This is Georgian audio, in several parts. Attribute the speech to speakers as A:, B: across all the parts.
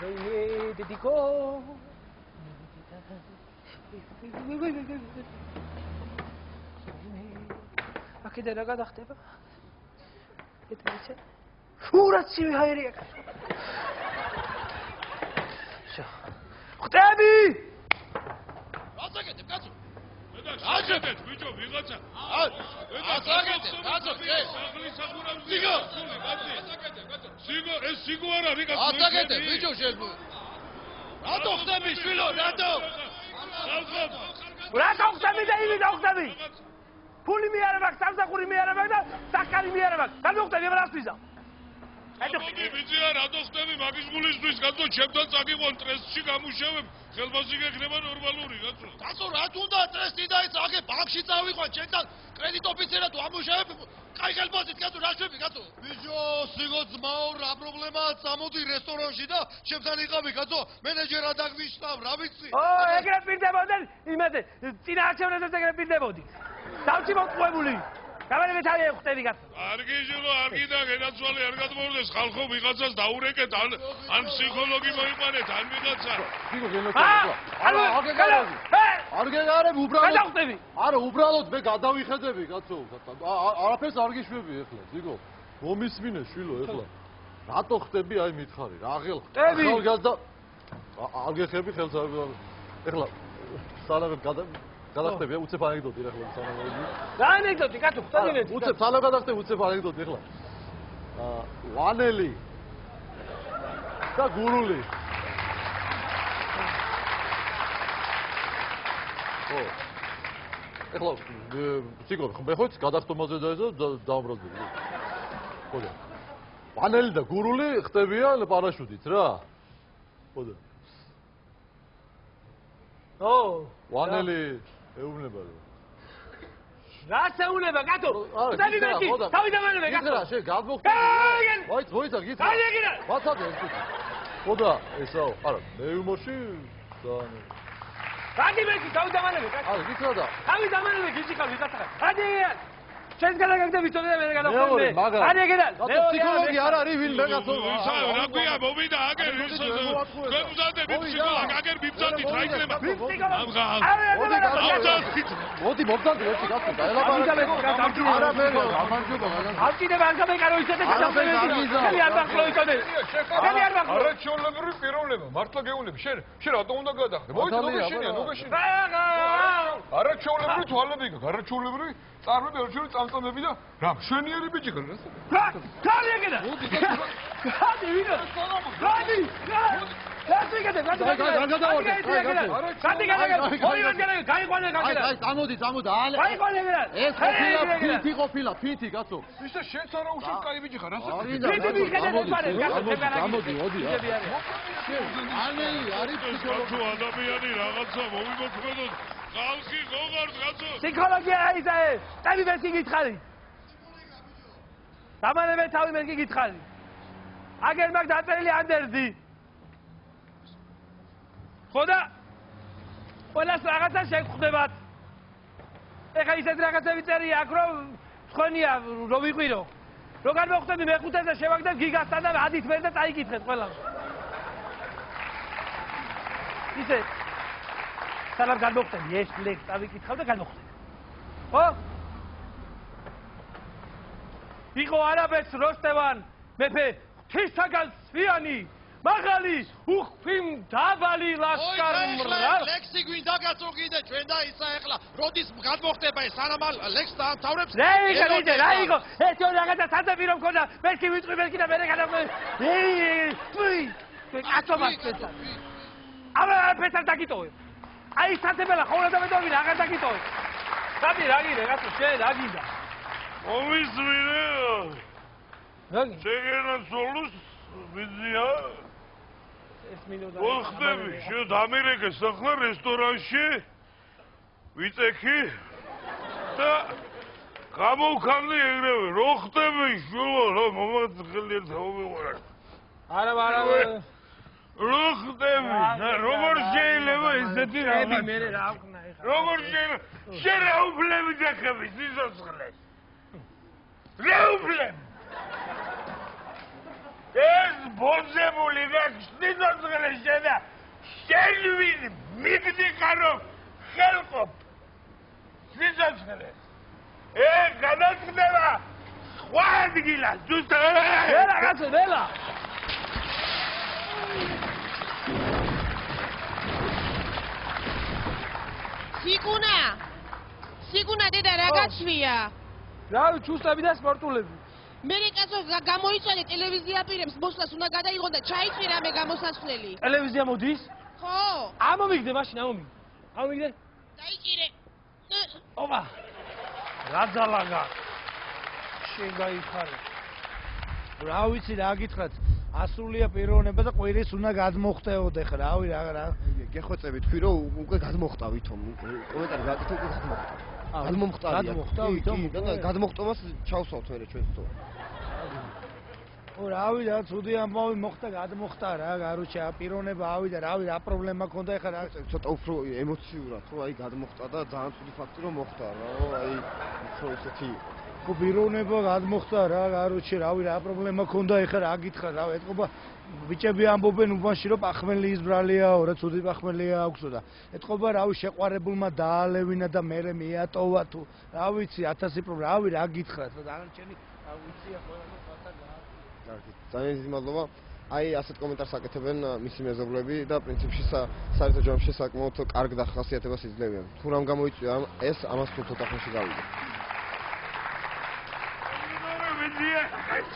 A: Hey, dedico. აქედან რა გადახდება? ეთერიცე. ფურაცი ვიჰაერია. შო. ხტები!
B: რაცაკეთებ, კაცო?
C: აჭერეთ, ბიჭო, ვიღაცა.
B: რაცაკეთებ, კაცო, ეს.
C: სახლის სახურავი.
B: სიგო!
C: რაცაკეთებ, კაცო? სიგო, ეს სიგო არ არის, კაცო.
B: რაცაკეთებ, ბიჭო, შენ. რატო ხდები, შვილო, რატო?
A: რატო ხდები და იმი დავხდები? ფული მიარებაქ, სამსახური მიარებაქ და საკარი მიარებაქ. გადმოხდები რა ვიზა?
C: მოდი ბიჭია, რატო ხდები მაგის გულისთვის, კაცო, ჩემთან წაგიყვან ტრესტში გამუშავებ, ხელფასი გექნება ნორმალური, კაცო.
B: კაცო, რა თუნდა ტრესტი დაიცა, აქ ბანკში წავიყვან, ჩემთან კრედიტ ოფიცერად ვამუშავებ. კაი ხელფასით, კაცო, რა შვები, კაცო? ბიჭო, სიგო ძმაო, რა პრობლემაა, წამოდი რესტორანში და ჩემთან იყავი, კაცო, მენეჯერად აგვიშტავ, რა ვიცი?
A: ეგრე პირდებოდნენ, იმაზე, წინა არჩევნებზე ეგრე პირდებოდი. დავჭი მოტყუებული. გამარჯვეთ არის ხვდები კაცო.
C: კარგი ჟილო, არგი და გენაცვალე არ გადმოვიდეს ხალხო ვიღაცას დაურეკეთ ან ფსიქოლოგი მოიყვანეთ ან ვიღაცა.
D: სიგო გენაცვალე. არ გეგარებ უბრალოდ.
A: გადავხდები.
D: არა, უბრალოდ მე გადავიხედები კაცო. არაფერს არ გიშვები ეხლა, სიგო. მომისმინე შვილო ეხლა. რატო ხდები აი მითხარი, რა ღელ. ახალგაზრდა არ გეხები ხელს ეხლა სანამ გადახტები, უცებ ანეკდოტი ეხლა სანამ.
A: რა ანეკდოტი, კაცო, ხტებინეთ.
D: უცებ სანამ გადახტები, უცებ ანეკდოტი ეხლა. ვანელი და გურული. ო. ეხლა სიგო, მე ხო გადახტომაზე დაამბრაზდები. ხოდა. ვანელი და გურული ხტებიან პარაშუტით რა. ხოდა.
A: ო,
D: ვანელი ეუბნება რომ
A: რა შეუნება კაცო? ხტები მეტი, თავი დამანებე კაცო.
D: გითხრა, შენ გადმოხტები. მოიცა, გითხრა.
A: აი ეგრე.
D: ვაცადე ეს. ხოდა, ესაო, არა, მე იუმორში ძალიან
A: რადი მეტი, თავი დამანებე კაცო.
D: არა, გითხრა და.
A: თავი დამანებე გიჩიკავ ვიღაცა. რადი შენ გადაგაგდები წოდე და მე გადავხდები. რადი ეგრე.
D: ფსიქოლოგი არ არის ვინმე კაცო.
C: რა გვია მომიდა აგერ ისო. გვემზადებით ფსიქოლოგი, აგერ მიბზადით რა იქნება?
D: მოდი მოგზადე ერთი კაცო, დაელაპარაკე. არა მე, გამარჯობა.
A: ავჭიდება არ გამეკარო ისე და გადავხდები. შენი არ მახლოიცოდე. შენი არ მახლო.
E: არაჩვეულებრივი პიროვნება, მართლა გეუბნები. შენ რატომ უნდა გადახდე? მოიცა ნუგეშინია, ნუგეშინია. არაჩვეულებრივი თვალები გაქვს, არაჩვეულებრივი წარმები არჩეული წამწამები და რა მშვენიერი ბიჭი ხარ რა?
A: გადი ეგედა. გადი ვინო? გადი. გადი ეგედა, გადი. გაიყვანე გაგედა.
D: აი, წამოდი.
A: გაიყვანე ეგედა.
D: ეს ყოფილა, ფინთი კაცო.
E: ისე შენც არა უშენ კაი ბიჭი ხარ ასე?
A: ფინთი მიგედეთ პარეს, კაცო,
D: წამოდი, მოდი. ანელი არის
C: ფსიქოლოგი ადამიანი რაღაცა მომიმოქმედოთ. ხალხი გოგარ კაცო.
A: ფსიქოლოგია ის არის. წავი მე გითხარი. დამანებე თავი მე გითხარი. აგერ მაგ დაწერილი ანდერძი. ხოდა ყველას რაღაცა შეგხვდებათ. ეხა ისეთ რაღაცები წერია აქ რომ თქვენია რომ ვიყვირო. როგორ მოხდები მეხუთეზე შევაგდებ გიგასთან და ადით ვერ და წაიკითხეთ ყველა. ისე სანამ გადმოხდები ეს ლექს წავიკითხავ და გადმოხდები. ხო? იყო არაბეთს როსტევან მეფე ღვთისაგან სვიანი მაღალი უხვიმ დაბალი ლაშქარ
B: ლექსი გვინდა კაცო კიდე ჩვენ და ისა ეხლა როდის გადმოხდება ეს სანამ ლექსს დაამთავრებს
A: რა იყო ეს რაღაცა სანაპირო მქონდა მერკი ვიტყვი მერკი და მე გადავყვე კაცო მასწეცა აბა პეტრ დაგიტოვე აი სათებელა ხოლმე დავედოვი რაღაც დაგიტოვე სადი რა გინდა კაცო შენ რა გინდა
C: ოვისვირე
A: რა გინდა
C: შეგენა სოლუს ვიზია
A: ეს მინუტა
C: ხდები შენ ამერიკას ახლა რესტორანში ვიწექი და გამოვქანდი ეგრევე რო ხდები შულო რა მომაწყელი თავმეყარა
A: არა
C: რო ხდები როგორ შეიძლება ესეთი
A: რაღაცა მე რა ვქნა ეხლა
C: როგორ შეიძლება შენ რა უფლები დახები სიცოცხლეს რა უფლები ბოძებული გახსნინოძღლე შენა შენ ვინ მიგდიხარო ხელყოფ სიზოძღლე განაცხდება სხვა ადგილას ზუსტად
A: ველა კაცო ველა
F: სიგუნა დედა რა გაჩვია
A: რავი ჩუსტები და სპორტულები
F: მე კაცო გამოიწვია ტელევიზია პირებს მოსვლას უნდა გადაიღო და ჩაიწვი რამე გამოსასვლელი
A: ტელევიზია მოდის
F: ხო
A: ამომიგდე მაშინ ამომიგდე
F: დაიჭირე
A: ოპა რა ძალაგა შენ გაიხარე
G: რა ვიცი რა გითხრათ ასრულია პიროვნება და ყვირის უნდა გადმოხტეოდე ხა რავი რა
H: გეხვეწები თქვი რომ უკვე გადმოხტა ვითომ კომენტარი გაკეთე უკვე გადმოხტა
G: გადმოხტა ვითომ
H: გადმოხტომას ჩავსვავთ მერე ჩვენ თო
G: რავი რა ცუდი ამბავი მოხდა გადმოხტა რა გარუჩა პიროვნება ავიდა რავი რა პრობლემა ქონდა ეხა რა
H: ცოტა უფრო ემოციურად ხო აი გადმოხტა და ძალიან ცუდი ფაქტი რომ მოხდა რა აი უფრო ისეთი
G: ხო პიროვნება გადმოხტა რა გარუჩი რავი რა პრობლემა ქონდა ეხა რა გითხრა რა ეთყობა ბიჭები ამბობენ უბანში რომ პახმელი ისბრალიაო რა ცუდი პახმელია აქვსო და ეთყობა რავი შეყვარებულმა დაალევინა და მერე მიატოვა თუ რა ვიცი 1000 პრობლემა რავი რა გითხრათ და დანარჩენი რა ვიცია ყველა
H: ძალიან დიდი მადლობა. აი ასეთ კომენტარს აკეთებენ მისი მეზობლები და პრინციპში საერთო ჯამში საკმაოდ კარგ დახასიათებას იძლევიან. თუ რამ გამოიწვია ეს ამას თუ ცოტა ხანში გავიგე.
C: ვიდია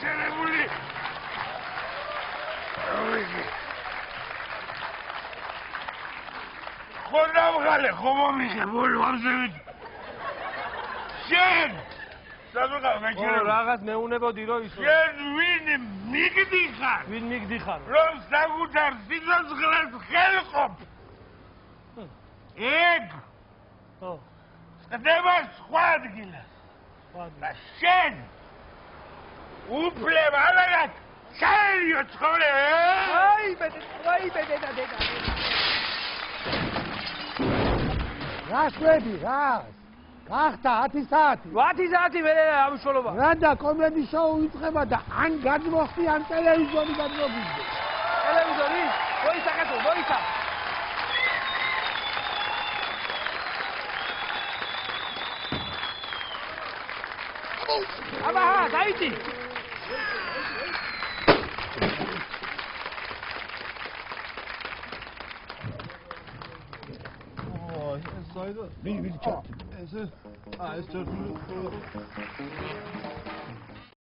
C: შეერებული. ხონავღალე ხომომიხე ბოლო ამზევით. შენ
A: რაღაც მეუნებოდი რომ ისო
C: შენ ვინ მიგდიხარ
A: ვინ მიგდიხარ
C: რომ საკუთარ სიცოცხლეს ხელყოფ ეგ
A: ხო
C: ხდება სხვა ადგილას და შენ უფლება ალაგად საერთო ცხოვრება
A: აი ბედე და დედა
G: რა შვები რა გახდა 10 საათი
A: 10 საათი მე ამშოლობა
G: რა და კომედი შოუ იწყება და ან გადმოხდი ან ტელევიზორი გადმოგიდე
A: ტელევიზორი მოიცა კაცო მოიცა აბა დაიჭი
G: ვინ ჩათ ეს ეს ჩათ